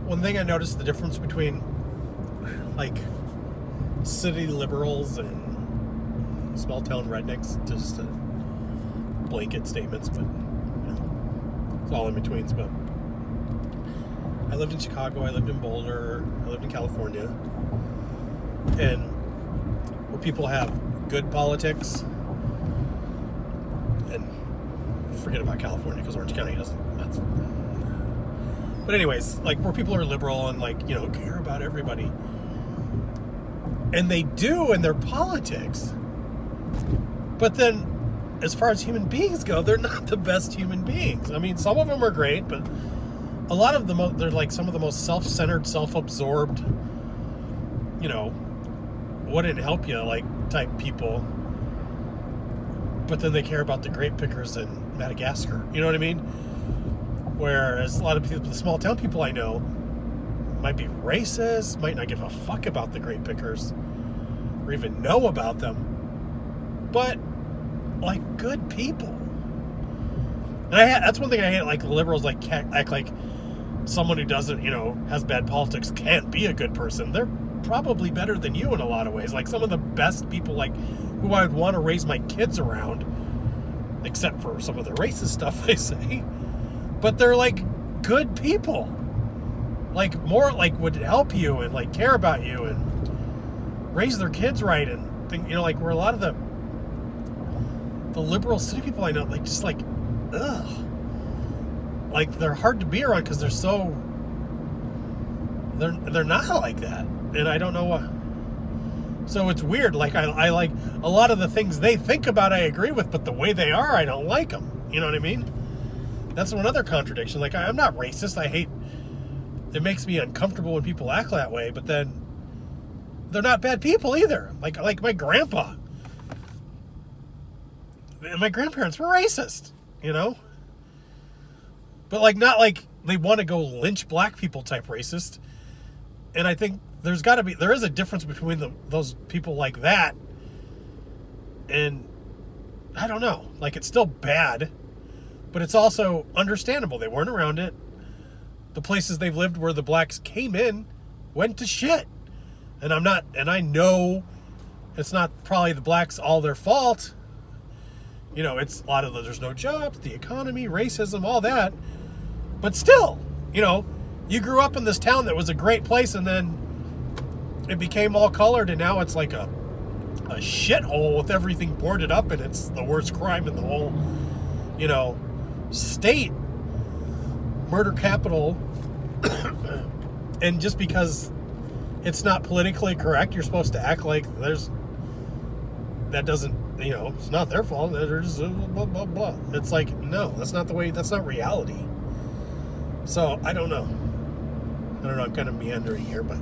one thing I noticed the difference between like city liberals and small town rednecks, just blanket statements, but it's all in betweens. But I lived in Chicago, I lived in Boulder, I lived in California, and where people have good politics, and forget about California because Orange County doesn't. But anyways, like where people are liberal and like care about everybody, and they do in their politics, but then as far as human beings go, they're not the best human beings. I mean, some of them are great, but a lot of them, they're like some of the most self-centered, self-absorbed, wouldn't help you like type people, but then they care about the grape pickers in Madagascar. You know what I mean? Whereas a lot of people, the small town people I know, might be racist, might not give a fuck about the grape pickers, or even know about them, but like good people. And that's one thing I hate. Like liberals, like act like someone who doesn't, has bad politics can't be a good person. They're probably better than you in a lot of ways. Like some of the best people, like who I would want to raise my kids around, except for some of the racist stuff they say. But they're like good people, like more like would help you and like care about you and raise their kids right and think, like where a lot of the liberal city people I know, like just like, ugh, like they're hard to be around because they're so they're not like that, and I don't know what. So it's weird. Like I like a lot of the things they think about, I agree with, but the way they are, I don't like them. You know what I mean? That's one other contradiction. Like, I'm not racist. I hate... It makes me uncomfortable when people act that way, but then they're not bad people either. Like my grandpa. And my grandparents were racist, But, like, not like they want to go lynch black people type racist. And I think there is a difference between those people like that and, I don't know. Like, it's still bad. But it's also understandable. They weren't around it. The places they've lived where the blacks came in went to shit. And I know it's not probably the blacks all their fault. It's a lot of there's no jobs, the economy, racism, all that. But still, you grew up in this town that was a great place and then it became all colored and now it's like a shithole with everything boarded up and it's the worst crime in the whole, state, murder capital. And just because it's not politically correct, you're supposed to act like that doesn't, it's not their fault. They're just blah, blah, blah. It's like, no, that's not reality. So I don't know. I'm kind of meandering here, but